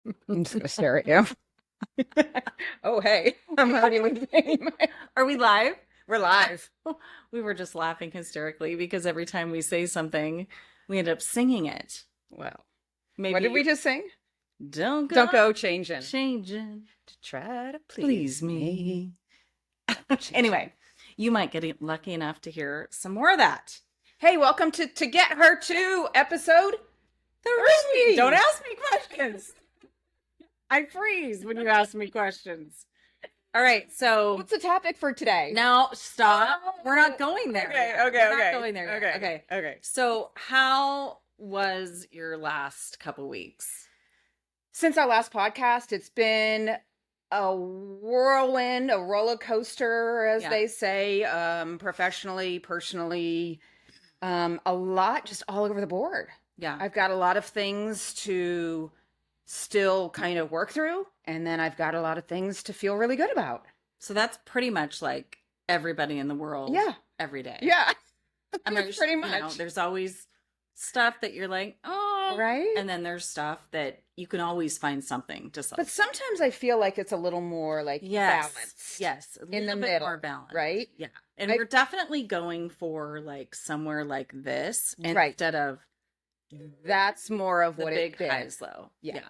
I'm just gonna stare at you. Oh, hey, I'm already leaving. Are we live? We're live. We were just laughing hysterically because every time we say something, we end up singing it. Well, what Maybe did we just sing? don't Don't go go changing changing, to try to please please me. me. Anyway, you might get lucky enough to hear some more of that. Hey, welcome to Get Her To episode 3. Don't ask me questions. I freeze when you ask me questions. All right, so What's the topic for today? now stop. We're not going there. Okay, yet. okay, We're okay. not going there. yet. Okay. okay. So, how was your last couple weeks? Since our last podcast, it's been a whirlwind, a roller coaster, as Yeah. they say, professionally, personally, a lot just all over the board. Yeah. I've got a lot of things to still kind of work through, and then I've got a lot of things to feel really good about. So that's pretty much like everybody in the world. Yeah. Every day. Yeah. I mean, there's, pretty you know, much. there's always stuff that you're like, oh, Right? and then there's stuff that you can always find something to solve. But sometimes I feel like it's a little more like Yes. balanced. Yes. A In the little bit middle, more balanced. right? Yeah. And I- we're definitely going for like somewhere like this Right. instead of That's more of the what big it's been. highs low. Yeah. Yeah.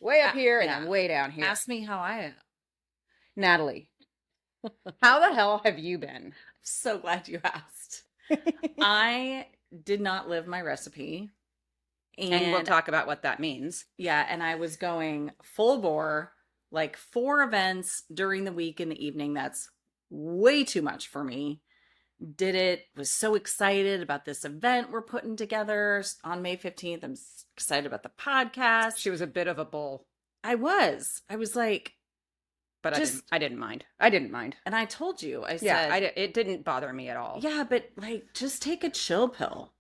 Way up here and yeah. then way down here. Ask me how I am. Natalie, how the hell have you been? So glad you asked. I did not live my recipe. And we'll talk about what that means. Yeah, and I was going full bore, like 4 events during the week in the evening. That's way too much for me. Did it, was so excited about this event we're putting together on May 15th. I'm excited about the podcast. She was a bit of a bull, I was like, but Just- I didn't mind. I didn't mind. and I told you, I Yeah, said, it didn't bother me at all. yeah, but like, just take a chill pill.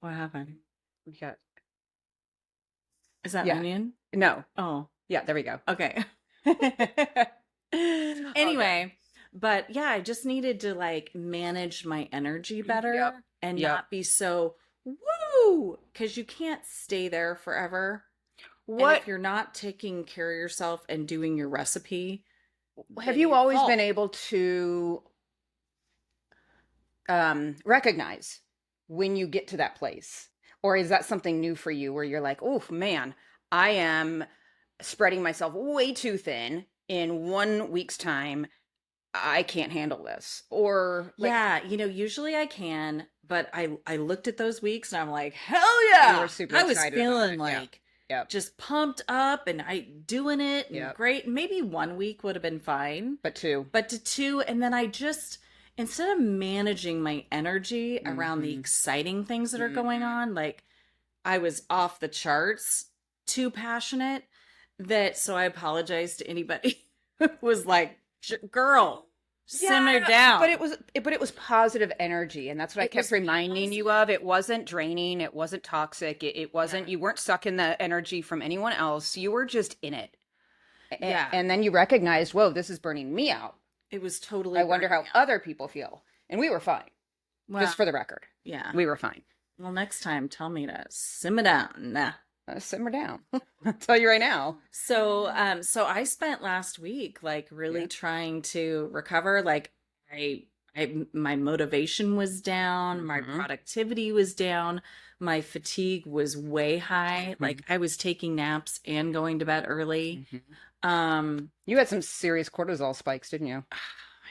What happened? We got Is that Yeah. onion? no. Oh, Yeah, there we go. okay. Okay. Anyway, but yeah, I just needed to like manage my energy better Yep. and Yep. not be so woo, because you can't stay there forever. And What if you're not taking care of yourself and doing your recipe, have then you always fall. been able to recognize when you get to that place? Or is that something new for you where you're like, oh man, I am spreading myself way too thin in 1 week's time. I can't handle this. Or like, Yeah, usually I can, but I looked at those weeks and I'm like, hell yeah! You were super I was excited about feeling it, yeah. like Yep. just pumped up and I doing it and Yep. great. Maybe 1 week would have been fine, But two. but to 2, and then I just instead of managing my energy around the Mhm. exciting things that are going Mhm. on, like I was off the charts, too passionate. So I apologize to anybody who was like, girl, simmer down. But it was positive energy, and that's what I It kept was reminding you of. It wasn't draining, it wasn't toxic, it wasn't you weren't sucking the energy from anyone else. You were just in it. Yeah. And then you recognized, whoa, this is burning me out. It was totally. I wonder how burning out. other people feel. And we were fine. Well, Just for the record. yeah. We were fine. Well, next time, tell me to simmer down. Nah. Simmer down. I'll tell you right now. So I spent last week like really Yeah. trying to recover. Like my motivation was down, my Mhm. productivity was down, my fatigue was way high. Like I was taking naps and going to bed early. You had some serious cortisol spikes, didn't you?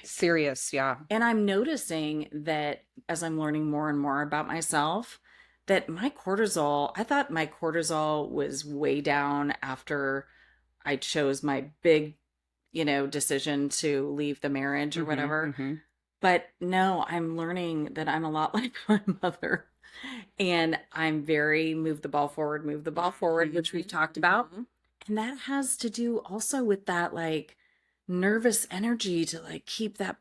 Serious, yeah. And I'm noticing that as I'm learning more and more about myself, that I thought my cortisol was way down after I chose my big, decision to leave the marriage or Mhm, whatever. mhm. But no, I'm learning that I'm a lot like my mother. And I'm very move the ball forward, which we've talked about. Mhm. And that has to do also with that like nervous energy to like keep that.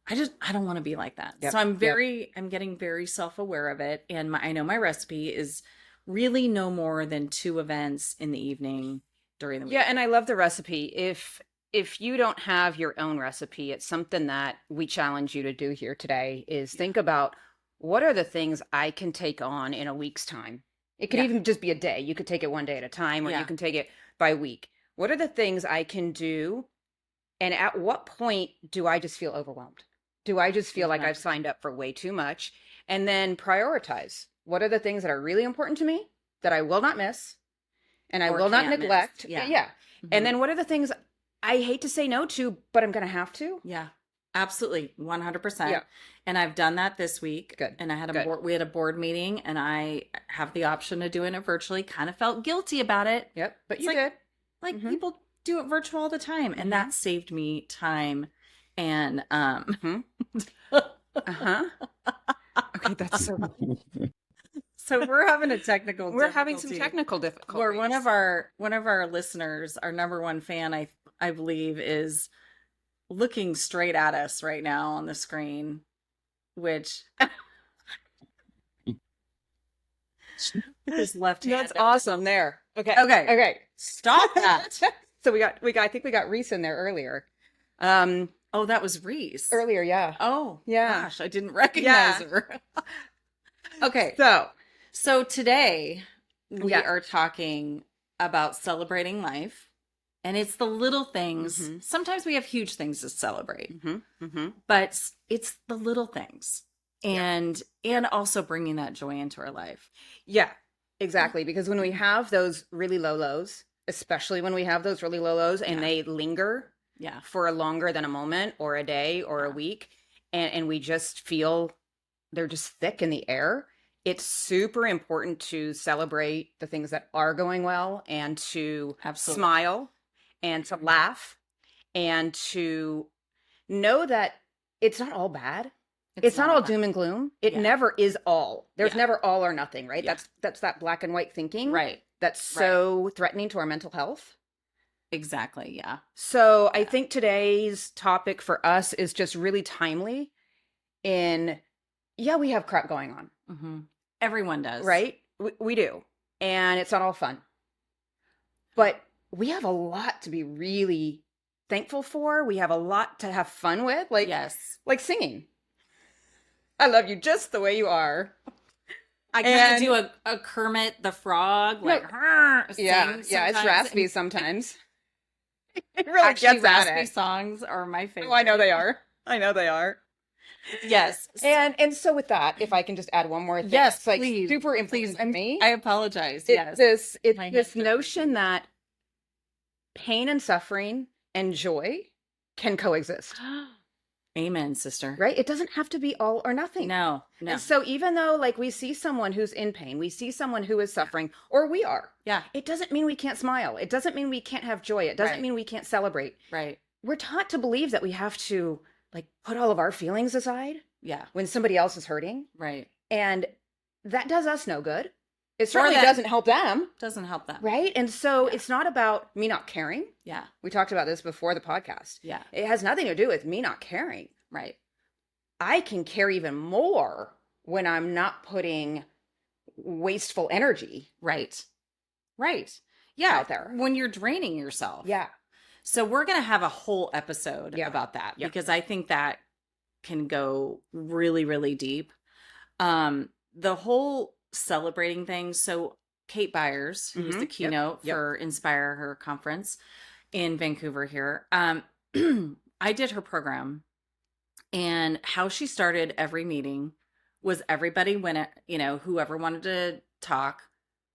I don't want to be like that. Yep, So I'm yep. I'm getting very self-aware of it. And I know my recipe is really no more than 2 events in the evening during the week. Yeah, and I love the recipe. If you don't have your own recipe, it's something that we challenge you to do here today is think about what are the things I can take on in a week's time It could Yeah. even just be a day. You could take it one day at a time, or you Yeah. can take it by week. What are the things I can do? And at what point do I just feel overwhelmed? Do I just feel like I've Exactly. signed up for way too much? And then prioritize. What are the things that are really important to me that I will not miss and I Or will not can't miss. neglect? Yeah. Yeah. And Mhm. then what are the things I hate to say no to, but I'm going to have to? Yeah. Absolutely. 100%. Yeah. And I've done that this week. Good. And I had Good. we had a board meeting, and I have the option of doing it virtually. Kind of felt guilty about it. Yep. But It's you did. Like Mhm. people do it virtual all the time, and that saved me time. And Mhm. Uh-huh. Okay, that's so so we're having a technical we're having some difficulty technical difficulties. where one of our listeners, our number one fan, I believe, is looking straight at us right now on the screen, which his left hand. That's awesome there. Okay. Okay. Okay. Stop that. So I think we got Reese in there earlier. Oh, that was Reese. Earlier, yeah. Oh, Yeah. gosh, I didn't recognize Yeah. her. Okay. So, So today we Yeah. are talking about celebrating life, and it's the little things. Mhm. Sometimes we have huge things to celebrate, mm-hmm. but it's the little things, and also bringing that joy into our life. Yeah, exactly. Because when we have those really low lows, especially when we have those really low lows and Yeah. they linger Yeah. for longer than a moment or a day or a Yeah. week, and we just feel they're just thick in the air, it's super important to celebrate the things that are going well and to Absolutely. smile and to laugh and to know that it's not all bad. It's not all bad. doom and gloom. It Yeah. never is all. There's Yeah. never all or nothing, right? Yeah. That's that black and white thinking Right. that's so threatening to our mental health. Exactly. Yeah. So I Yeah. think today's topic for us is just really timely in, yeah, we have crap going on, hmm Everyone does. right? We do. And it's not all fun. But we have a lot to be really thankful for. We have a lot to have fun with, Yes. like singing. I love you just the way you are. I kind And- of do a Kermit the Frog, No. like sing Yeah, it's sometimes. raspy And sometimes. It really Actually, gets at raspy it. songs are my favorite. Oh, I know they are. I know they are. Yes. And so with that, if I can just add one more thing, Yes, it's like please. super important to me. I apologize. It's Yes. it's My this hands are notion that pain and suffering and joy can coexist, Amen, sister. right? It doesn't have to be all or nothing. No. No. And so even though like we see someone who's in pain, we see someone who is suffering, or we are, Yeah. it doesn't mean we can't smile. It doesn't mean we can't have joy. It doesn't Right. mean we can't celebrate. Right. We're taught to believe that we have to like put all of our feelings aside Yeah. when somebody else is hurting. Right. And that does us no good. It certainly that- doesn't help them, Doesn't help them. right? And so Yeah. it's not about me not caring. Yeah. We talked about this before the podcast. Yeah. It has nothing to do with me not caring. Right. I can care even more when I'm not putting wasteful energy Right. Right. Yeah. out there. When you're draining yourself. Yeah. So we're going to have a whole episode Yeah. about that Yeah. because I think that can go really, really deep. The whole celebrating thing. So Kate Byers, who was the Mhm. Yep. keynote Yep. for Inspire, her conference in Vancouver here, I did her program, and how she started every meeting was everybody went, whoever wanted to talk,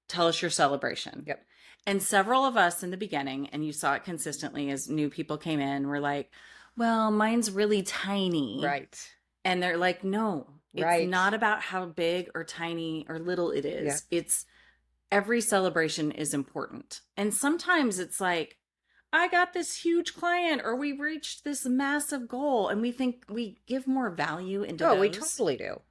tell us your celebration. Yep. And several of us in the beginning, and you saw it consistently as new people came in, were like, well, mine's really tiny. Right. And they're like, no, it's Right. not about how big or tiny or little it is. Yeah. It's every celebration is important. And sometimes it's like, I got this huge client or we reached this massive goal, and we think we give more value into Oh, we those. totally do.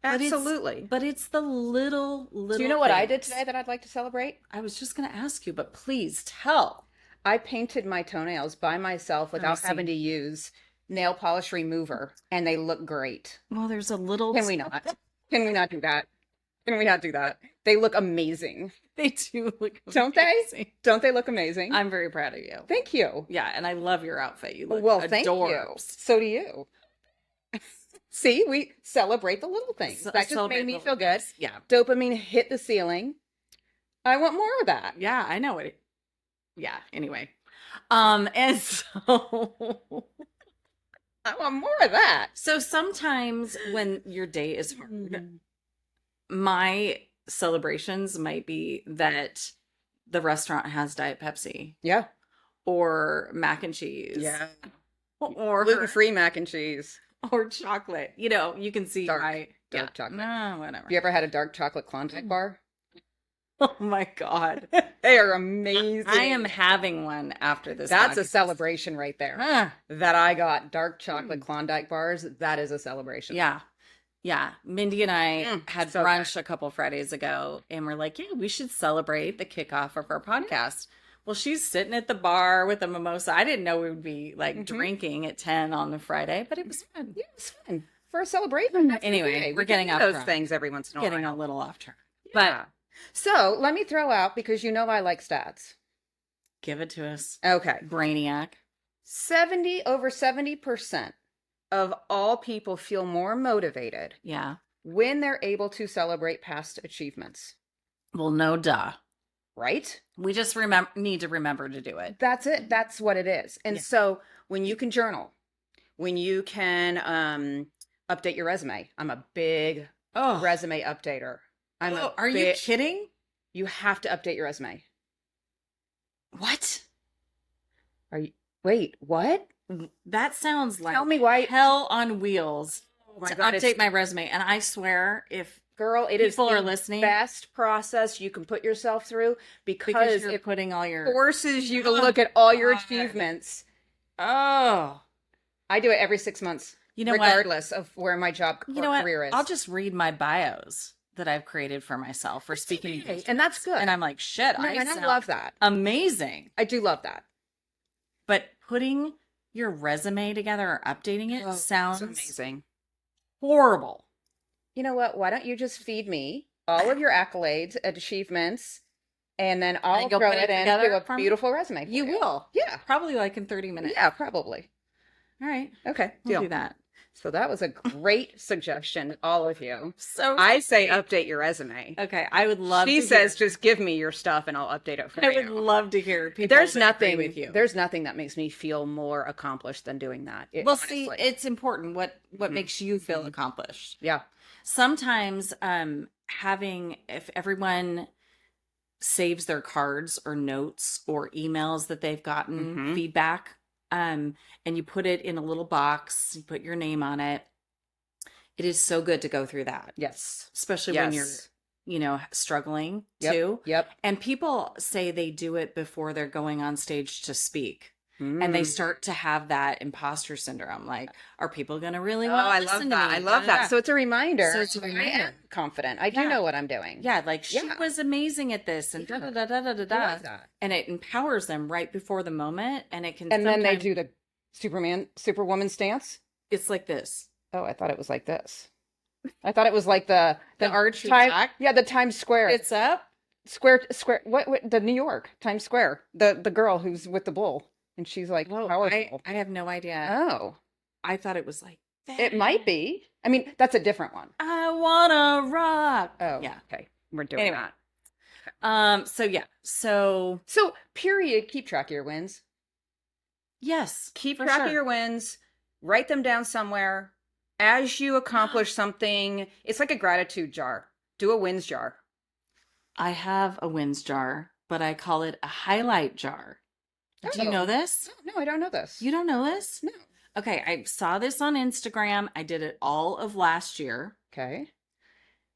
But it's- Absolutely. But it's the little Do you know what I did things. today that I'd like to celebrate? I was just going to ask you, but please tell. I painted my toenails by myself without see. having to use nail polish remover, and they look great. Well, there's a little. Can we not? Can we not do that? Can we not do that? They look amazing. They do look Don't they? amazing. Don't they look amazing? I'm very proud of you. Thank you. Yeah, and I love your outfit. You look Well, thank you. adorbs. So do you. See, we celebrate the little things. Ce- That just celebrate made me the feel little good. things. Yeah. Dopamine hit the ceiling, I want more of that. Yeah, I know it. Yeah, anyway. And so I want more of that. so sometimes when your day is hard, Mm. my celebrations might be that the restaurant has Diet Pepsi Yeah. or mac and cheese. Yeah. Or Gluten-free mac and cheese. or chocolate. You know, you can see Dark- my dark chocolate. No, whatever. Have you ever had a dark chocolate Klondike bar? Oh my God. They are amazing. I am having one after this. That's a podcast. celebration right there. Ah, That I got dark chocolate Klondike bars. That is a celebration. yeah. Yeah. Mindy and I had so brunch a couple Fridays ago and we're like, yeah, we should celebrate the kickoff of our podcast. Well, she's sitting at the bar with a mimosa. I didn't know we would be like drinking at 10 on the Friday, but it was fun. Yeah, it's fun for a celebration. That's Anyway, okay. we're We getting can off do those track. things every once in a Getting while. a little off track. Yeah. So let me throw out, because you know I like stats. Give it to us. Okay. Brainiac. Over 70% of all people feel more motivated Yeah. when they're able to celebrate past achievements, Well, no duh. right? We just need to remember to do it. That's it. That's what it is. And Yeah. so when you can journal, when you can update your resume. I'm a big Oh, resume updater. Are you kidding? You have to update your resume. What? Wait, what? That sounds like Tell me why. hell on wheels Oh my to God, update my resume. And I swear, if Girl, it is people are the listening, best process you can put yourself through, because because you're it putting all your forces you to Oh, look at all your God. achievements. oh, I do it every 6 months, you know regardless of where my job what? You know what? career is. I'll just read my bios that I've created for myself for speaking, okay, and that's good. and I'm like, shit, No, I and I sound love that. amazing. I do love that. But putting your resume together or updating it sounds It's amazing. horrible. You know what? Why don't you just feed me all of your accolades, achievements, and then I'll you'll throw put it it together into for a me? beautiful resume. for You will. Yeah. Probably like in 30 minutes. Yeah, probably. All right. Okay. We'll Deal. do that. So that was a great suggestion, all of you. So I say update your resume. okay, I would love She to says hear. just give me your stuff and I'll update it for I you. would love to hear people There's that agree nothing with you. There's nothing that makes me feel more accomplished than doing that. Well, see, honestly. it's important what makes you feel accomplished. Yeah. Sometimes having, if everyone saves their cards or notes or emails that they've gotten Mhm. feedback, and you put it in a little box, you put your name on it, it is so good to go through that, Yes. especially when you're, Yes. struggling Yep. too. Yep. And people say they do it before they're going on stage to speak. And they Mm. start to have that imposter syndrome. Like, are people going to really Oh, want to I listen love to that. me? I love Da, da, that. da. So it's a reminder. So it's a I am reminder. confident. I do Yeah. know what I'm doing. Yeah, like she Yeah. was amazing at this and da da da da da da I da. love that. And it empowers them right before the moment. And it can And then they sometimes- do the Superwoman stance. It's like this. Oh, I thought it was like this. I thought it was like the arch time. attack? Yeah, the Times Square. It's up. Square. What? The New York Times Square. The girl who's with the bull, and she's like Whoa, powerful. I have no idea. Oh, I thought it was like that. it might be. I mean, that's a different one. I wanna rock. Oh, Yeah. Okay, we're doing Anyway. that. So yeah. So So, period. Keep track of your wins. yes. Keep for track sure. of your wins. Write them down somewhere. As you accomplish something, it's like a gratitude jar. Do a wins jar. I have a wins jar, but I call it a highlight jar. Do you Oh. know this? No, I don't know this. You don't know this? No. Okay, I saw this on Instagram. I did it all of last year, Okay.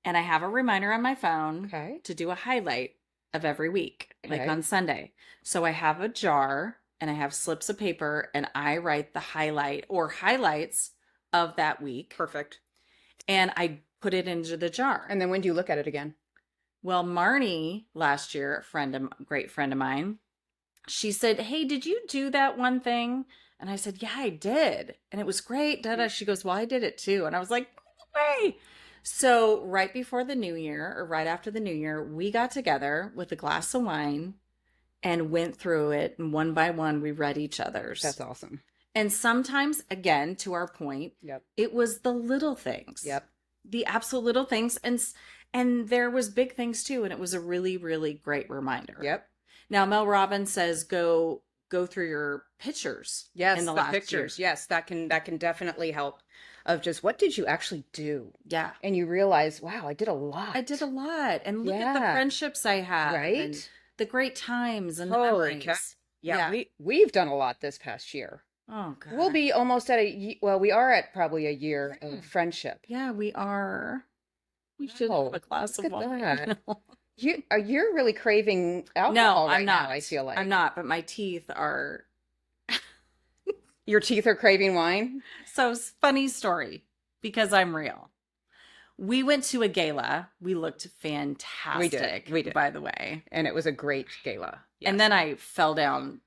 and I have a reminder on my phone Okay. to do a highlight of every week, like Okay. on Sunday. So I have a jar and I have slips of paper, and I write the highlight or highlights of that week, Perfect. and I put it into the jar. And then when do you look at it again? Well, Marnie last year, great friend of mine, she said, "Hey, did you do that one thing?" And I said, "Yeah, I did, and it was great." Da da. She goes, "Well, I did it too," and I was like, "No way!" So right before the new year, or right after the new year, we got together with a glass of wine and went through it, and one by one, we read each other's. That's awesome. And sometimes, again, to our point, Yep. it was the little things. Yep. The absolute little things. And there was big things too, and it was a really, really great reminder. Yep. Now, Mel Robbins says go through your pictures Yes, in the the last pictures. year. Yes, that can definitely help of just what did you actually do? Yeah. And you realize, wow, I did a lot. I did a lot. And look at the Yeah. friendships I have and Right? the great times and the Holy cow. memories. Yeah, Yeah. we've done a lot this past year. Oh We'll God. be almost at well, we are at probably a year Yeah. of friendship. Yeah, we are. We should Wow, have a glass look of at wine. that. You're really craving No, alcohol I'm right now, not. I feel like. I'm not, but my teeth are. Your teeth are craving wine? So, funny story because I'm real. We went to a gala. We looked fantastic, We did. by the way. And it was a great gala. And Yes. then I fell down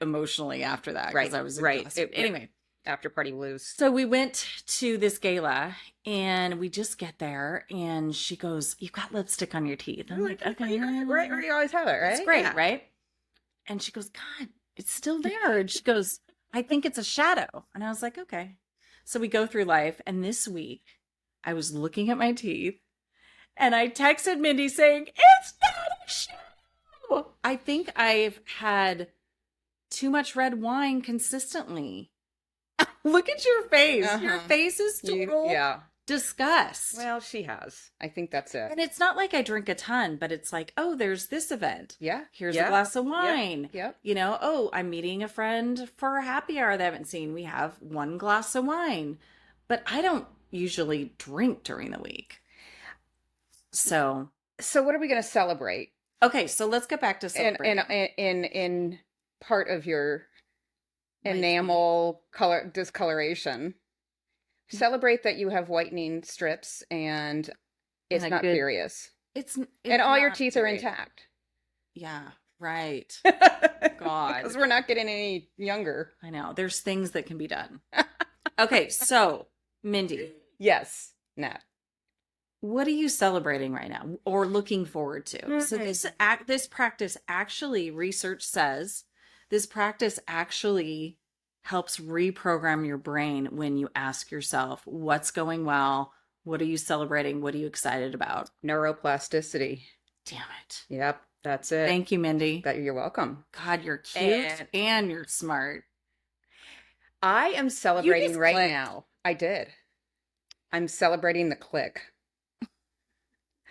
emotionally after that because Right, I was right. exhausted. Anyway, After party blues. so we went to this gala and we just get there and she goes, "You've got lipstick on your teeth." I'm like, "Okay, Right, you always have it, right? it's great, Yeah. right?" And she goes, "God, it's still there." And she goes, "I think it's a shadow." And I was like, "Okay." So we go through life. And this week I was looking at my teeth and I texted Mindy saying, "It's not a shadow." I think I've had too much red wine consistently. Look at your face. Your Uh-huh. face is total Yeah. disgust. Well, she has. I think that's it. And it's not like I drink a ton, but it's like, oh, there's this event. Yeah. Here's yeah, a glass of wine. Yep. You know, oh, I'm meeting a friend for a happy hour that I haven't seen. We have one glass of wine. But I don't usually drink during the week. So, So what are we going to celebrate? okay, so let's get back to And celebrating. in part of your My enamel color discoloration, celebrate that you have whitening strips and it's And a not good- furious. It's And all your not teeth are great. intact. Yeah, right. God. Because we're not getting any younger. I know. There's things that can be done. Okay, so Mindy, Yes, Nat. what are you celebrating right now or looking forward to? So this practice actually, research says, this practice actually helps reprogram your brain when you ask yourself, what's going well? What are you celebrating? What are you excited about? Neuroplasticity. Damn it. Yep, that's it. Thank you, Mindy. You're welcome. God, you're cute and you're smart. I am celebrating just right clicked. now. I did. I'm celebrating the click.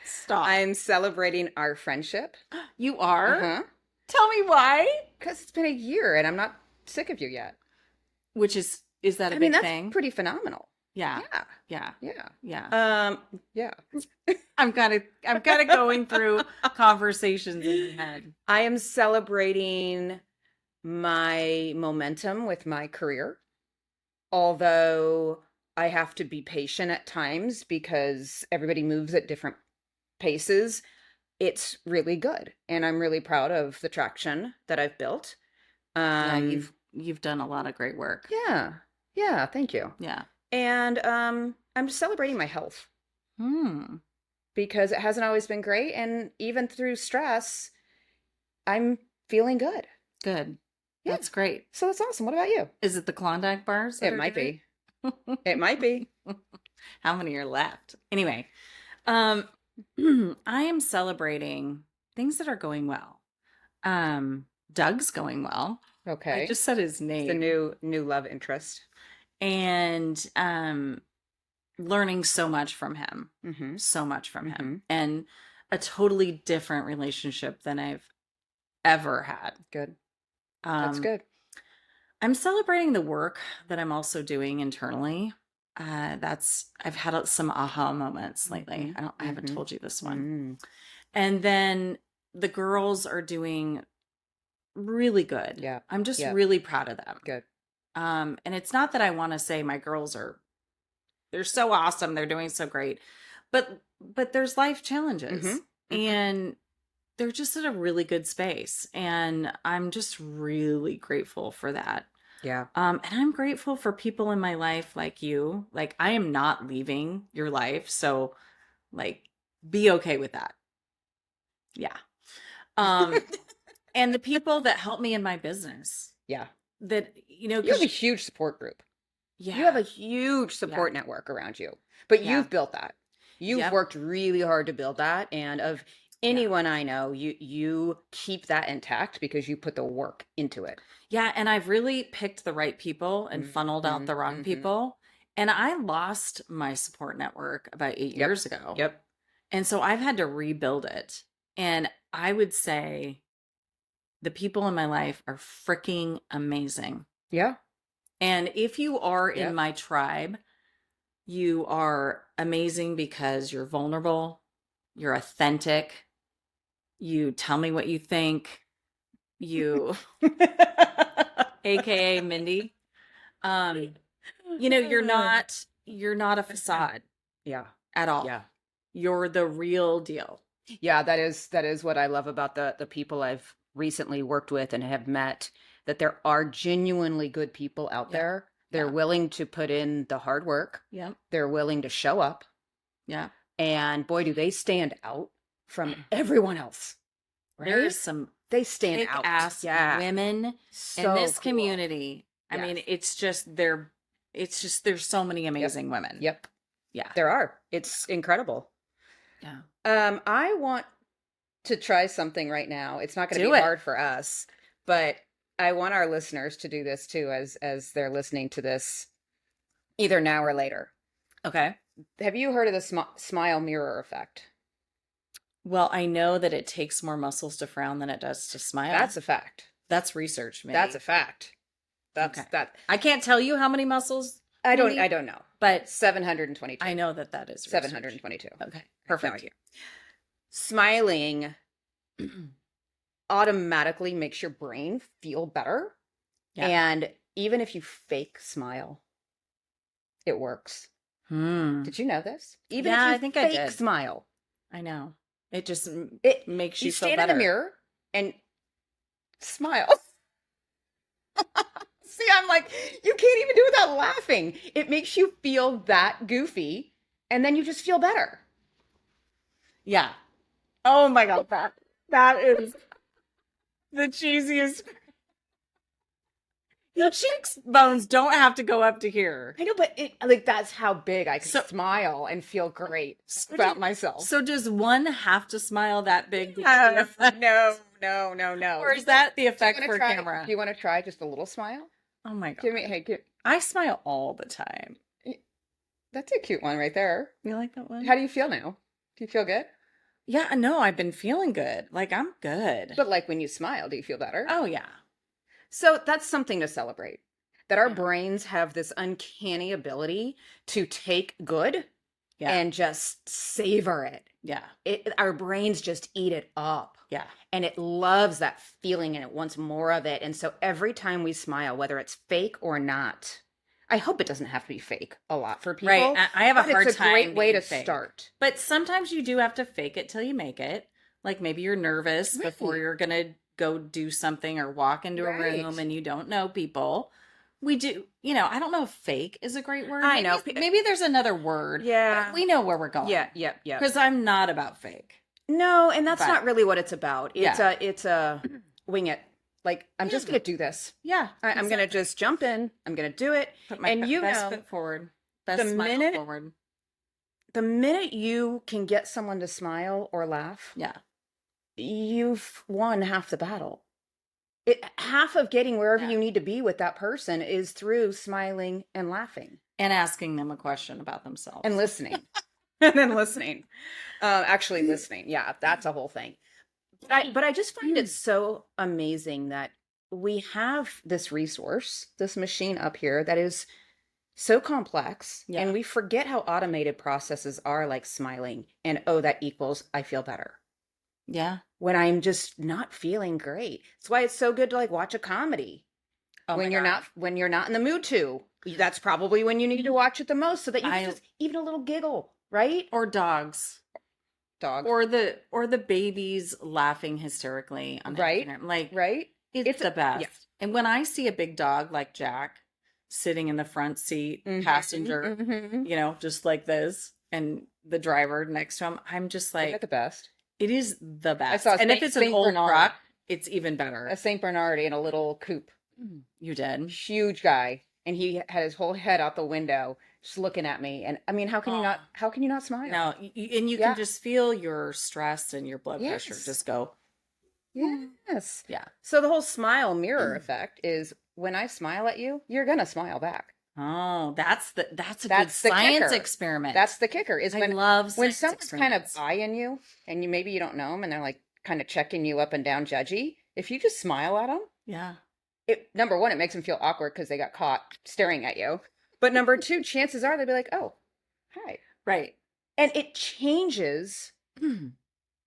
Stop. I'm celebrating our friendship. You are? Uh-huh. Tell me why. Because it's been a year and I'm not sick of you yet. Which is that a I big mean, that's thing? pretty phenomenal. Yeah. Yeah. Yeah. Yeah. Yeah. Yeah. I'm kind of going through conversations in my head. I am celebrating my momentum with my career. Although I have to be patient at times because everybody moves at different paces. It's really good. And I'm really proud of the traction that I've built. Yeah, you've done a lot of great work. Yeah. Yeah. Thank you. Yeah. And I'm just celebrating my health because it hasn't always been great. And even through stress, I'm feeling good. Good. Yeah. That's great. So that's awesome. What about you? Is it the Klondike bars? It might be. It might be. How many are left? Anyway, I am celebrating things that are going well. Doug's going well. Okay. I just said his It's name. the new love interest. And learning so much from him. Mm-hmm. So much from Mm-hmm. him. And a totally different relationship than I've ever had. Good. That's good. I'm celebrating the work that I'm also doing internally. I've had some aha moments lately. I haven't told you this one. And then the girls are doing really good. Yeah. I'm just Yeah. really proud of them. Good. And it's not that I want to say my girls they're so awesome, they're doing so great. But there's life challenges. Mhm. And they're just in a really good space. And I'm just really grateful for that. Yeah. And I'm grateful for people in my life like you. Like, I am not leaving your life. So, like, be okay with that. Yeah. And the people that help me in my business Yeah. that, You have a 'cause- huge support group. yeah. You have a huge support network around you. But Yeah. you've built that. You've Yep. worked really hard to build that, and of Yeah. anyone I know, you keep that intact because you put the work into it. Yeah, and I've really picked the right people and funneled out Mhm, the wrong mhm. people. And I lost my support network about 8 Yep. years ago. Yep. And so I've had to rebuild it. And I would say the people in my life are freaking amazing. Yeah. And if you are in Yep. my tribe, you are amazing because you're vulnerable, you're authentic, you tell me what you think, you, aka Mindy. Um, you're not a facade Yeah. at all. Yeah. You're the real deal. Yeah, that is what I love about the people I've recently worked with and have met, that there are genuinely good people out Yeah. there. They're Yeah. willing to put in the hard work. Yep. They're willing to show up, Yeah. and boy, do they stand out from everyone else, right? There's some They stand kick out. ass Yeah. women in So this cool. community. I Yes. mean, it's just there's so many amazing women. Yep. Yeah. There are. It's incredible. Yeah. I want to try something right now. It's not going to Do be it. hard for us, but I want our listeners to do this too as they're listening to this either now or later. Okay. Have you heard of the smile mirror effect? Well, I know that it takes more muscles to frown than it does to smile. That's a fact. That's research, maybe. That's a fact. That's Okay. that. I can't tell you how many muscles, I Mindy, don't know. but 722. I know that is research. 722. Okay. No Perfect. idea. Smiling automatically makes your brain feel better. Yeah. And even if you fake smile, it works. Did you know this? Even Yeah, if you I think I fake did. smile, I know. It just it makes you you feel stand better. in the mirror and smile. See, I'm like, you can't even do it without laughing. It makes you feel that goofy, and then you just feel better. Yeah. Oh my god, that is the cheesiest. The cheekbones don't have to go up to here. I know, but it like that's how big I can So- smile and feel great So about do- myself. So does one have to smile that big? to get the effect? no. Or is that the Do you effect wanna for try- camera? Do you want to try just a little smile? Oh my god. Give me, hey, I smile all the time. that's a cute one right there. You like that one? How do you feel now? Do you feel good? Yeah, no, I've been feeling good. Like I'm good. But like when you smile, do you feel better? Oh yeah. So that's something to celebrate. That our Yeah. brains have this uncanny ability to take good Yeah. and just savor it. Yeah. Our brains just eat it up. Yeah. And it loves that feeling and it wants more of it. And so every time we smile, whether it's fake or not, I hope it doesn't have to be fake a lot for people. Right. I have a but hard it's a time. great way being to fake. start. But sometimes you do have to fake it till you make it. Like maybe you're nervous before Right. you're going to go do something or walk into a room Right. and you don't know people. We do, I don't know if fake is a great word. I know. Maybe there's another word. Yeah. We know where we're going. Yeah. Because I'm not about fake. No, and that's But- not really what it's about. Yeah. It's a wing it. Like I'm just Yeah. gonna do this. Yeah. I'm gonna just jump in. I'm gonna do it. put my and you best know, foot forward. Best the smile minute- forward. The minute you can get someone to smile or laugh, Yeah. you've won half the battle. Half of getting wherever Yeah. you need to be with that person is through smiling and laughing And asking them a question about themselves. and listening. And then listening. Actually listening. Yeah, that's a whole thing. But I just find it so amazing that we have this resource, this machine up here that is so complex, Yeah. and we forget how automated processes are, like smiling and oh, that equals I feel better Yeah. when I'm just not feeling great. That's why it's so good to like watch a comedy Oh my when you're God. not in the mood to. That's probably when you need to watch it the most, so that you I- can just even a little giggle, right? Or dogs. Dog, Or the babies laughing hysterically on Right. Instagram. Like right? it's It's the a- best. yeah. And when I see a big dog like Jack sitting in the front seat, passenger, Mhm. just like this, and the driver next to him, I'm just Isn't like, that the best? it is the best. saw And if Saint- it's an Saint old Bernard. truck, it's even better. A Saint Bernard in a little coupe, You did. huge guy, and he had his whole head out the window, just looking at me. And I mean, how can you not smile? No, and you can Yeah. just feel your stress and your blood pressure Yes. just go. Yes. Yeah. So the whole smile mirror effect is when I smile at you, you're gonna smile back. Oh, that's a good That's the science kicker. experiment. That's the kicker is I love when science someone's kind of experiments. eyeing you and maybe you don't know them and they're like kind of checking you up and down judgy. If you just smile at them, Yeah. number one, it makes them feel awkward because they got caught staring at you. But number two, chances are they'll be like, "Oh, hi," Right. and it changes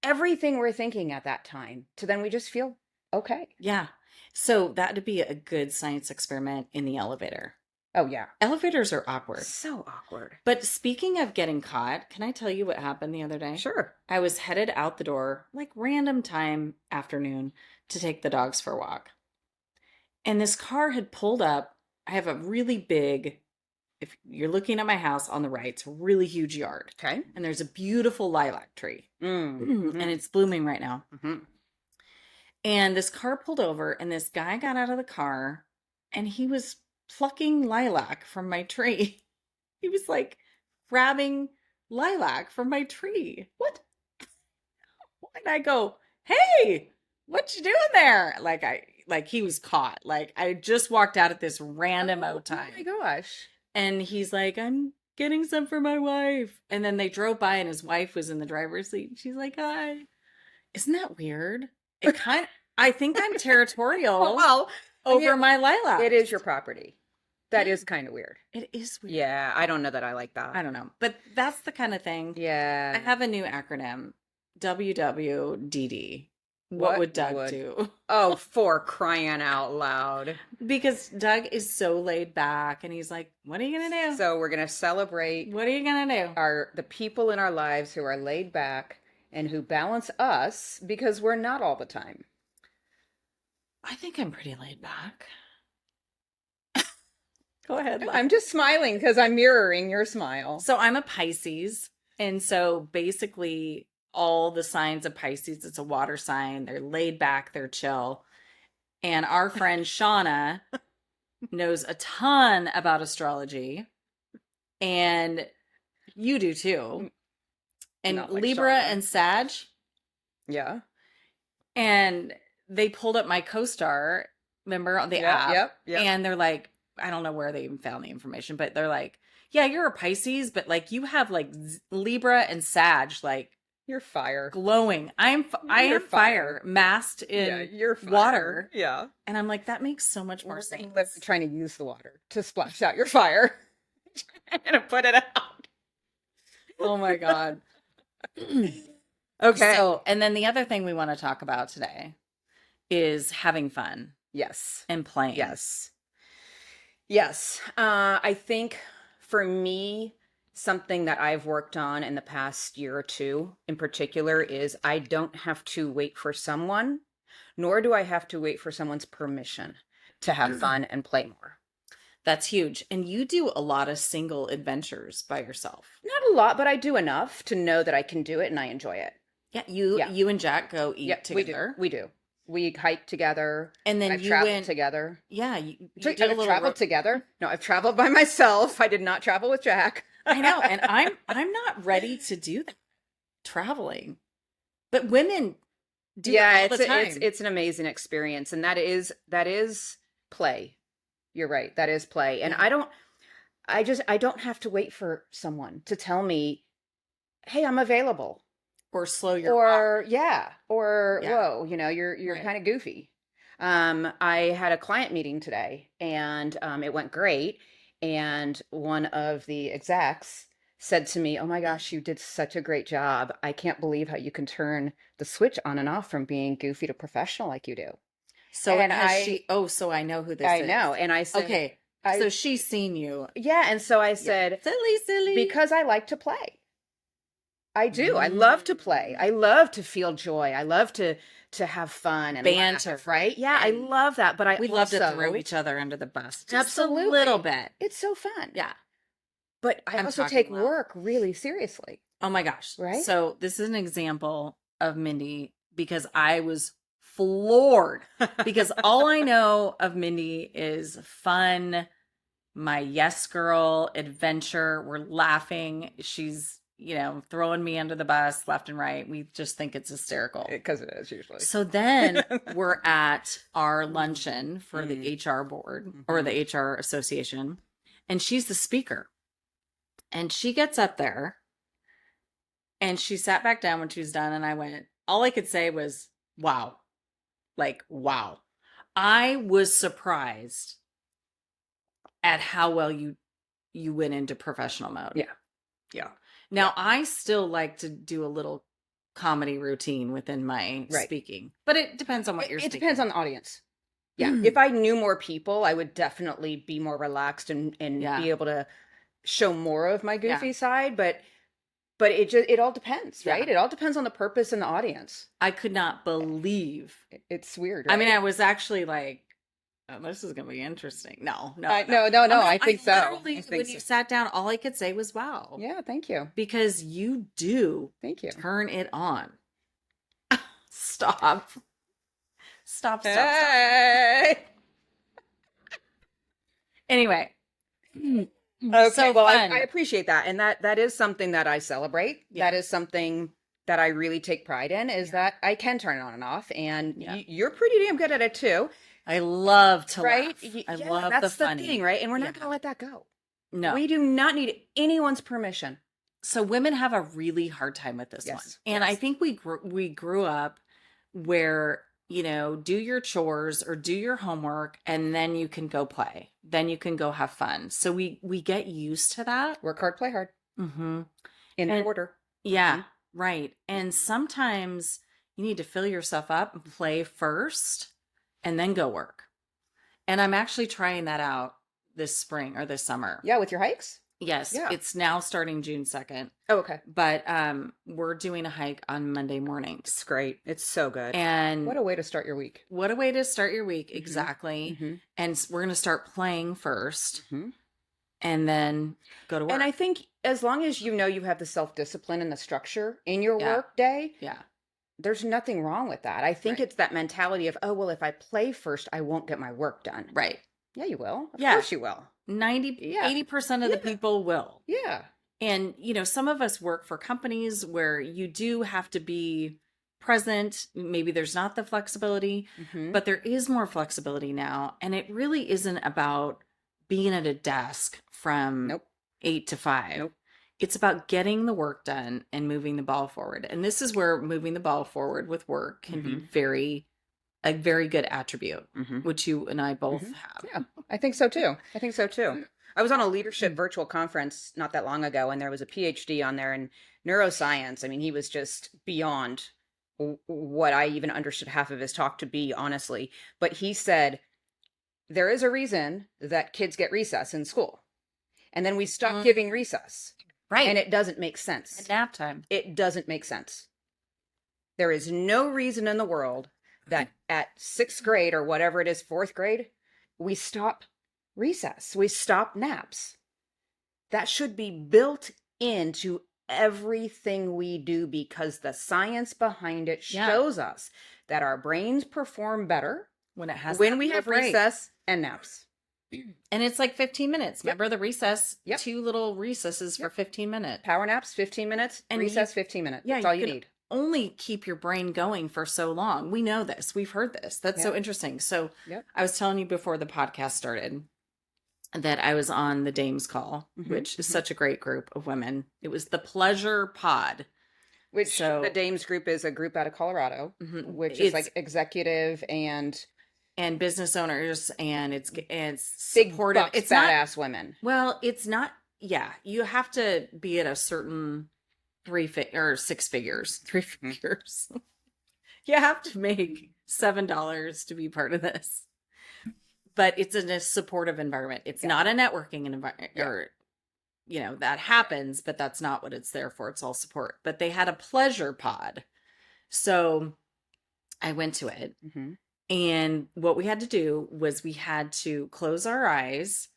everything we're thinking at that time to then we just feel okay. Yeah. So that'd be a good science experiment in the elevator. Oh yeah, Elevators are awkward. so awkward. But speaking of getting caught, can I tell you what happened the other day? Sure. I was headed out the door, like random time afternoon, to take the dogs for a walk. And this car had pulled up. I have a really big, if you're looking at my house on the right, it's a really huge yard. Okay. And there's a beautiful lilac tree. Mm-hmm. And it's blooming right now. Mm-hmm. And this car pulled over, and this guy got out of the car, and he was plucking lilac from my tree. He was like grabbing lilac from my tree. What? And I go, "Hey, what you doing there?" Like he was caught. Like I just walked out at this random Oh time. my gosh. And he's like, "I'm getting some for my wife." And then they drove by and his wife was in the driver's seat. And she's like, "Hi." Isn't that weird? I think I'm territorial Well, over my lilac. it is your property. That is kind of weird. It is weird. Yeah, I don't know that I like that. I don't know. But that's the kind of thing. Yeah. I have a new acronym. WWDD. What would Doug do? Oh, for crying out loud. Because Doug is so laid back and he's like, "What are you going to do? So we're going to celebrate What are you going to do?" the people in our lives who are laid back and who balance us because we're not all the time. I think I'm pretty laid back. Go ahead. I'm just smiling because I'm mirroring your smile. So I'm a Pisces. And so basically all the signs of Pisces, it's a water sign. They're laid back, they're chill. And our friend Shauna knows a ton about astrology. And you do too. And Not like Libra Shauna. and Sag. Yeah. And they pulled up my CoStar, remember, on the app. Yep. And they're like, I don't know where they even found the information, but they're like, "Yeah, you're a Pisces, but like you have like Libra and Sag, like You're fire. glowing. I am You're fire, masked in you're fire. water." Yeah. And I'm like, that makes so much more We're sense. literally trying to use the water to splash out your fire. Trying to put it out. Oh my God. Okay. So, and then the other thing we want to talk about today is having fun Yes. and playing. Yes. Yes. I think for me, something that I've worked on in the past year or two in particular is I don't have to wait for someone, nor do I have to wait for someone's permission to have fun and play more. That's huge. And you do a lot of single adventures by yourself. Not a lot, but I do enough to know that I can do it and I enjoy it. Yeah, Yeah. you and Jack go eat Yeah, together. We do. We hike together. And then I've you traveled went together. Yeah, you I've did a little traveled together. No, I've traveled by myself. I did not travel with Jack. I know, and I'm not ready to do that traveling. But women do it all the time. It's an amazing experience, and that is play. You're right. That is play, and Yeah. I don't have to wait for someone to tell me, "Hey, I'm available," Or slow your walk. or Yeah. whoa, you're Right. kind of goofy. I had a client meeting today, and it went great. And one of the execs said to me, "Oh my gosh, you did such a great job. I can't believe how you can turn the switch on and off from being goofy to professional like you do." So And so I know who this I is. know. And I said, Okay. I- So she's seen you. yeah. And so I said, Silly. because I like to play. I do. I love to play. I love to feel joy. I love to have fun and Banter. laugh, right? Yeah, I And love that. But we love to also- throw each other under the bus. Just Absolutely. a little bit. It's so fun. Yeah. But I I'm also talking take loud. work really seriously. Oh my gosh. Right? So this is an example of Mindy because I was floored because all I know of Mindy is fun, my yes girl adventure. We're laughing. She's, throwing me under the bus left and right. We just think it's hysterical. Because it is usually. So then we're at our luncheon for the Mm. HR board or the HR association, and she's the speaker. And she gets up there and she sat back down when she was done. And I went, all I could say was, wow. Like, wow. I was surprised at how well you went into professional mode. Yeah. Yeah. Now, I still like to do a little comedy routine within my Right. speaking, but it depends on what you're It speaking. depends on the audience. Yeah. If I knew more people, I would definitely be more relaxed and Yeah. be able to show more of my Yeah. goofy side. But it all depends, Yeah. right? It all depends on the purpose and the audience. I could not believe. It's weird, I mean, right? I was actually like, oh, this is going to be interesting. No. No. I think so. Literally, I think when so. you sat down, all I could say was, wow. Yeah, thank you. Because you do Thank you. turn it on. Stop. Stop. Hey! Anyway. Okay, So well, fun. I appreciate that. And that is something that I celebrate. Yeah. That is something that I really take pride in, is that I can turn it on and off. And Yeah. you're pretty damn good at it too. I love to Right? laugh. I love that's the funny. thing, right? And we're not Yeah. going to let that go. No. We do not need anyone's permission. So women have a really hard time with this one. Yes, And I yes. think we grew up where, do your chores or do your homework and then you can go play. Then you can go have fun. So we get used to that. Work hard, play hard. Mm-hmm. In And- order. Yeah, right. And sometimes you need to fill yourself up and play first and then go work. And I'm actually trying that out this spring or this summer. Yeah, with your hikes? Yes, Yeah. it's now starting June 2nd, Oh, okay. but we're doing a hike on Monday mornings. It's great. It's so good. And What a way to start your week. what a way to start your week, exactly. Mm-hmm. And we're going to start playing first Mm-hmm. and then go to work. And I think as long as you know you have the self-discipline and the structure in your Yeah. work day, yeah. there's nothing wrong with that. I think Right. it's that mentality of, oh, well, if I play first, I won't get my work done. Right. Yeah, you will. Of Yeah. course you will. 80% of the Yeah. people will. Yeah. And, some of us work for companies where you do have to be present. Maybe there's not the flexibility, Mm-hmm. but there is more flexibility now. And it really isn't about being at a desk from Nope. 8 to 5. Nope. It's about getting the work done and moving the ball forward. And this is where moving the ball forward with work can be a very good attribute, Mm-hmm. which you and I both Mhm. have. Yeah, I think so too. I was on a leadership virtual conference not that long ago, and there was a PhD on there in neuroscience. I mean, he was just beyond what I even understood half of his talk to be, honestly. But he said, there is a reason that kids get recess in school. And then we stop giving recess. Right. And it doesn't make sense. At nap time. It doesn't make sense. There is no reason in the world that at sixth grade or whatever it is, fourth grade, we stop recess. We stop naps. That should be built into everything we do because the science behind it Yeah. shows us that our brains perform better When it has when that we have break. recess and naps. And it's like 15 minutes. Remember the recess? Yep. 2 little recesses for 15 minutes. Power naps, 15 minutes. And Recess, 15 minutes. yeah, That's all you you can- need. Only keep your brain going for so long. We know this. We've heard this. That's so Yeah. interesting. So Yep. I was telling you before the podcast started that I was on the Dames call, Mhm, which is mhm. such a great group of women. It was the Pleasure Pod. Which So- the Dames group is a group out of Colorado, Mhm. which is It's- like executive and and business owners, and it's big supportive. bucks, It's not badass women. well. It's not. Yeah, you have to be at a certain 6 figures. 3 figures. You have to make $7 to be part of this. But it's in a supportive environment. It's Yeah. not a networking environment, Yeah. or that happens, but that's not what it's there for. It's all support. But they had a pleasure pod, so I went to it. Mhm. And what we had to do was we had to close our eyes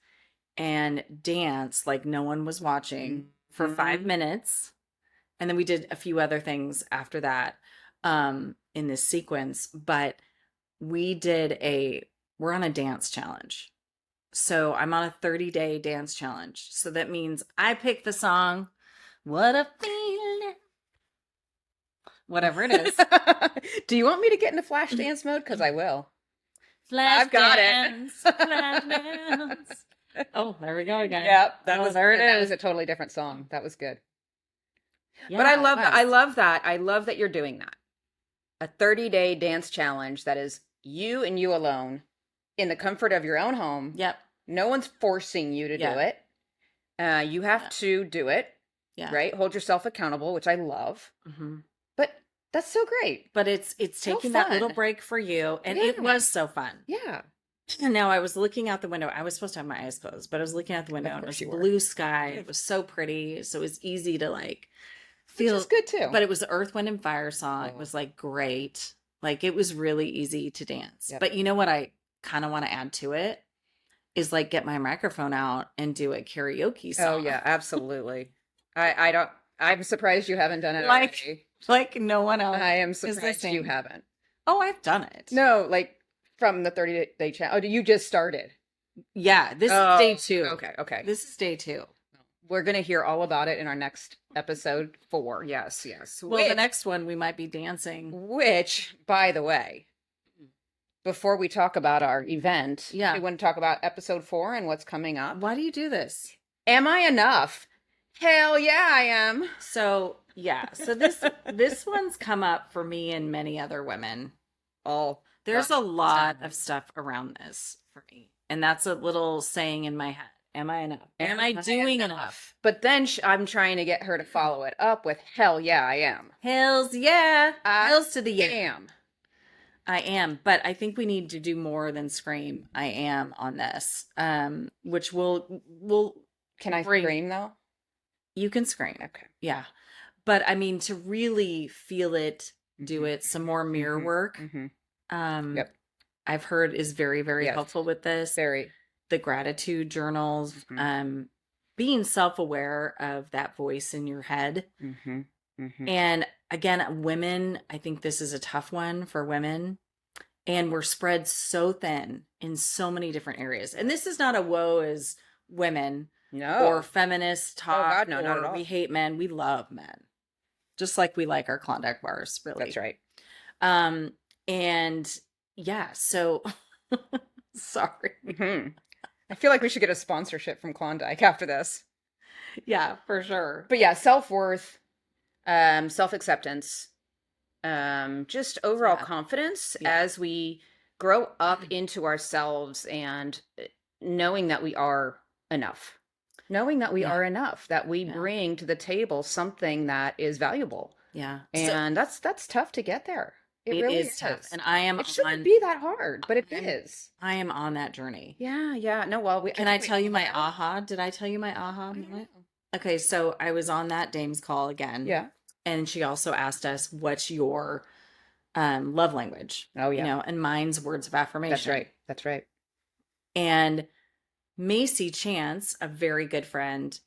and dance like no one was watching for 5 Mhm. minutes. And then we did a few other things after that in this sequence. But we're on a dance challenge. So I'm on a 30-day dance challenge. So that means I pick the song, What a Feeling, whatever it is. Do you want me to get into flash dance mode? Because I will. Flash I've got dance, it. flash dance. Oh, there we go again. Yep, There it that is. was a totally different song. That was good. Yeah, But I it love that. I was. love that. I love that you're doing that. A 30-day dance challenge that is you and you alone in the comfort of your own home. Yep. No one's forcing you to do Yeah. it. You have Yeah. to do it, Yeah. right? Hold yourself accountable, which I love. hmm But that's so great. But it's So taking that little fun. break for you, and it Yeah. was so fun. Yeah. And now I was looking out the window. I was supposed to have my eyes closed, but I was looking out the window Of and it course was you were. blue sky. It was so pretty. So it was easy to like Which feel is good too. But it was the Earth, Wind, and Fire song. It Oh. was like great. Like it was really easy to dance. Yep. But you know what I kind of want to add to it is like get my microphone out and do a karaoke song. Oh yeah, absolutely. I don't. I'm surprised you haven't done it Like- already. Like no one else. I am is surprised you listening. haven't. Oh, I've done it. No, like from the 30-day challenge. Oh, you just started. Yeah, this Oh, is day 2. Okay. This is day 2. We're gonna hear all about it in our next episode 4. Yes. Well, the next one we might be dancing. Which, by the way, before we talk about our event, Yeah. we want to talk about episode 4 and what's coming up. Why do you do this? Am I enough? Hell yeah, I am. So yeah, so this one's come up for me and many other women. Oh, There's the a lot time. of stuff around this for me, and that's a little saying in my head: Am I enough? Am I doing enough? But then I'm trying to get her to follow it up with hell yeah, I am. Hells yeah, I hells to the yeah. Am. I am, but I think we need to do more than scream. I am on this, which will Can I Bring- scream though? you can scream, Okay. yeah, but I mean to really feel it, do Mhm. it, some more mirror work. Mhm. Yep. I've heard is very, very Yes. helpful with this. Very. The gratitude journals, Mhm. being self-aware of that voice in your head. Mhm. Mhm. And again, women, I think this is a tough one for women. And we're spread so thin in so many different areas. And this is not a woe as women No. or feminist talk. God, no, not at or all. we hate men. We love men. Just like we like our Klondike bars, really. That's right. And yeah, so sorry. Mhm. I feel like we should get a sponsorship from Klondike after this. Yeah, for sure. But yeah, self-worth, self-acceptance, just overall Yeah. confidence Yeah. as we grow up into ourselves and knowing that we are enough. Knowing that we Yeah. are enough, that we Yeah. bring to the table something that is valuable. Yeah. And that's tough to get there. It It really is tough. is. And I am It shouldn't on be that hard, but it I'm- is. I am on that journey. Yeah. No, well, Can I think we tell you all my are. aha? Did I tell you my aha I don't moment? know. Okay, so I was on that Dame's call again. Yeah. And she also asked us, what's your love language? Oh, yeah. You know, and mine's words of affirmation. That's right. And Macy Chance, a very good friend,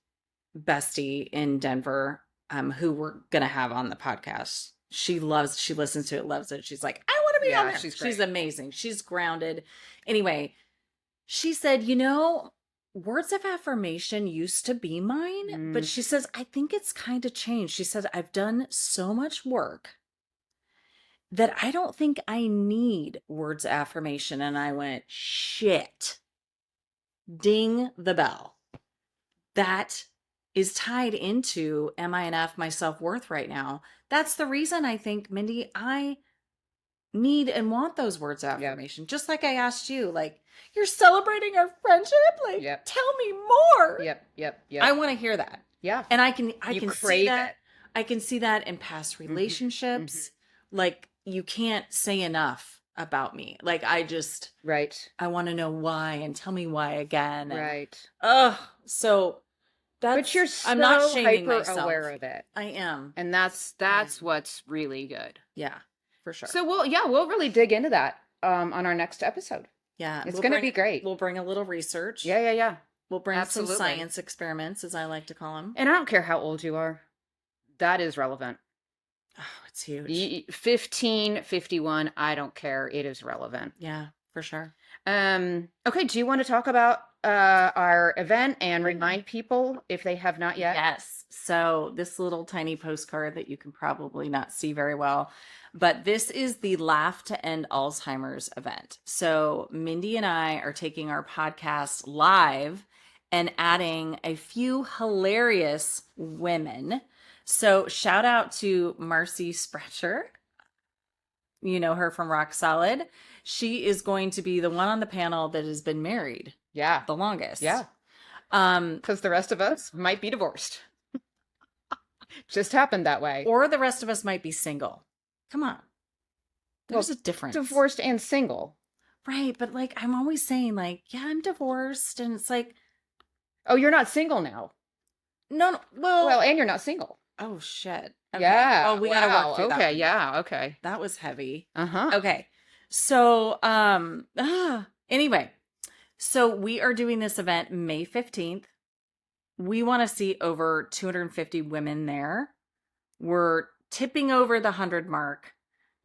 bestie in Denver, who we're gonna have on the podcast. She listens to it, loves it. She's like, I want to be Yeah, on there. she's She's great. amazing. She's grounded. Anyway, she said, words of affirmation used to be mine, but she says, I think it's kind of changed. She said, I've done so much work that I don't think I need words of affirmation. And I went, shit. Ding the bell. That is tied into, am I enough, my self-worth right now? That's the reason I think, Mindy, I need and want those words of Yep. affirmation. Just like I asked you, like, you're celebrating our friendship? Like, Yep. tell me more. Yep. I want to hear that. Yeah. And I can You see crave that. it. I can see that in past relationships. Like, you can't say enough about me. Like, Right. I want to know why and tell me why again. And, Right. so that's, But you're so I'm not shaming hyper myself. aware of it. I am. And that's what's really good. Yeah, for sure. So we'll really dig into that on our next episode. yeah, It's we'll going to bring- be great. We'll bring a little research. Yeah. We'll bring Absolutely. some science experiments, as I like to call them. And I don't care how old you are. That is relevant. Oh, it's huge. 15, 51, I don't care. It is relevant. Yeah, For sure. Okay, do you want to talk about our event and remind people if they have not yet? Yes. So this little tiny postcard that you can probably not see very well, but this is the Laugh to End Alzheimer's event. So Mindy and I are taking our podcast live and adding a few hilarious women. So shout out to Marcy Spratcher. You know her from Rock Solid. She is going to be the one on the panel that has been married Yeah. the longest. Yeah. Um, Because the rest of us might be divorced. Just happened that way. or the rest of us might be single. Come on. There's a difference. Divorced and single. Right, but like I'm always saying like, yeah, I'm divorced and it's like, Oh, you're not single now. no, Well, and you're not single. oh shit. Okay. Yeah. Oh, we gotta Wow. work through that. Okay. one. Yeah. Okay. That was heavy. Uh-huh. Okay. So, anyway, so we are doing this event May 15th. We want to see over 250 women there. We're tipping over the 100 mark.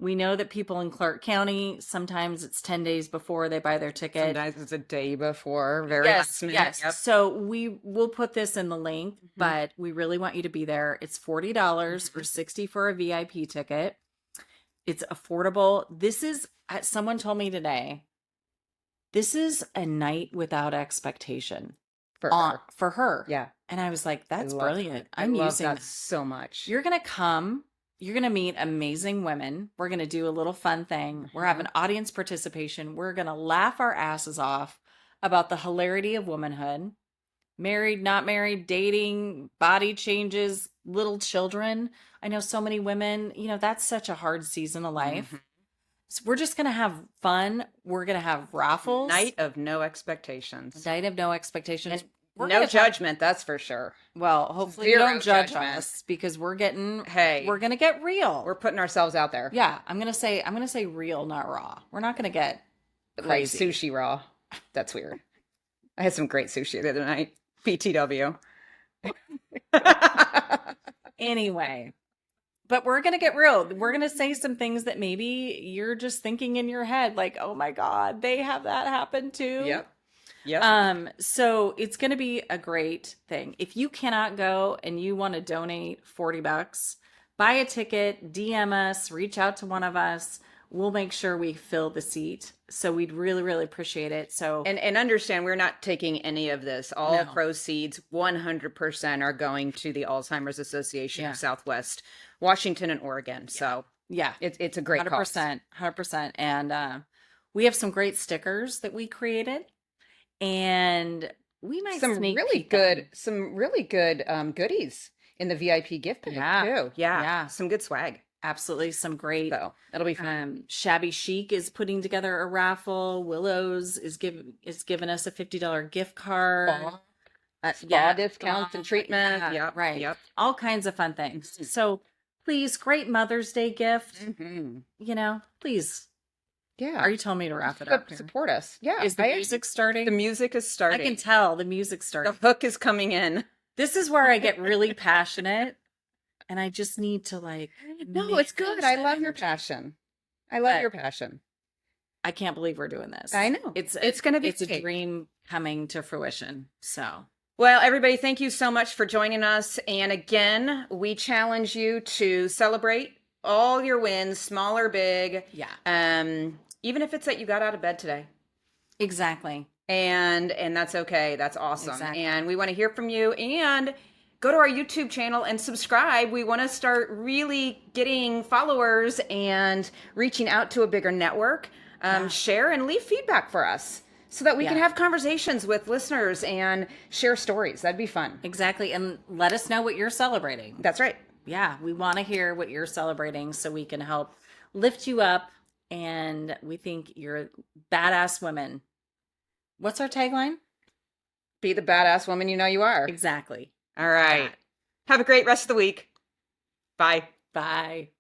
We know that people in Clark County, sometimes it's 10 days before they buy their ticket. Sometimes it's a day before. Very Yes, last minute. yes. Yep. So we will put this in the link, Mhm. but we really want you to be there. It's $40 or $60 for a VIP ticket. It's affordable. This is, someone told me today, this is a night without expectation For her. for her. Yeah. And I was like, that's I love brilliant. I I'm love using that so much. You're going to come. You're going to meet amazing women. We're going to do a little fun thing. We're having audience participation. We're going to laugh our asses off about the hilarity of womanhood. Married, not married, dating, body changes, little children. I know so many women, that's such a hard season of life. Mhm. So we're just going to have fun. We're going to have raffles. Night of no expectations. Night of no expectations. And We're no gonna talk- judgment, that's for sure. Well, hopefully you Zero don't judge judgment. us because we're going Hey, to get real. we're putting ourselves out there. Yeah, I'm going to say real, not raw. We're not going to get Like crazy. sushi raw. That's weird. I had some great sushi the other night. PTW. Anyway, but we're going to get real. We're going to say some things that maybe you're just thinking in your head like, "Oh my god, they have that happen too." Yep. Yep. So it's going to be a great thing. If you cannot go and you want to donate $40, buy a ticket, DM us, reach out to one of us. We'll make sure we fill the seat. So we'd really, really appreciate it. So And understand we're not taking any of this. All No. proceeds 100% are going to the Alzheimer's Association Yeah. of Southwest Washington and Oregon. So yeah, it's a great cause. 100%. And we have some great stickers that we created. And we might Some sneak really peek them. good, goodies in the VIP gift bag Yeah. too. Yeah. Yeah. Some good swag. Absolutely, some great. So it'll be fun. Shabby Chic is putting together a raffle. Willows is giving us a $50 gift card. Spa discounts and spa, treatment. yeah, Yep. right. Yep. All kinds of fun things. So please, great Mother's Day gift. Mm-hmm. Please. Yeah. Are you telling me to wrap it up? here? Support us. Yeah. Is the music starting? The music is I starting. can tell the music The starting. hook is coming in. This is where I get really passionate, and I just need to No, it's good. I love your passion. I love But- your passion. I can't believe we're doing this. I know. It's gonna be it's a great. dream coming to fruition. So Well, everybody, thank you so much for joining us. And again, we challenge you to celebrate all your wins, small or big. yeah, Even if it's that you got out of bed today. exactly. And that's okay. That's awesome. Exactly. And we want to hear from you, and go to our YouTube channel and subscribe. We want to start really getting followers and reaching out to a bigger network. Yeah. Share and leave feedback for us so that we can Yeah. have conversations with listeners and share stories. That'd be fun. Exactly. And let us know what you're celebrating. That's right. Yeah, we want to hear what you're celebrating so we can help lift you up. And we think you're badass women. What's our tagline? Be the badass woman you know you are. Exactly. All right. Have a great rest of the week. Bye. Bye.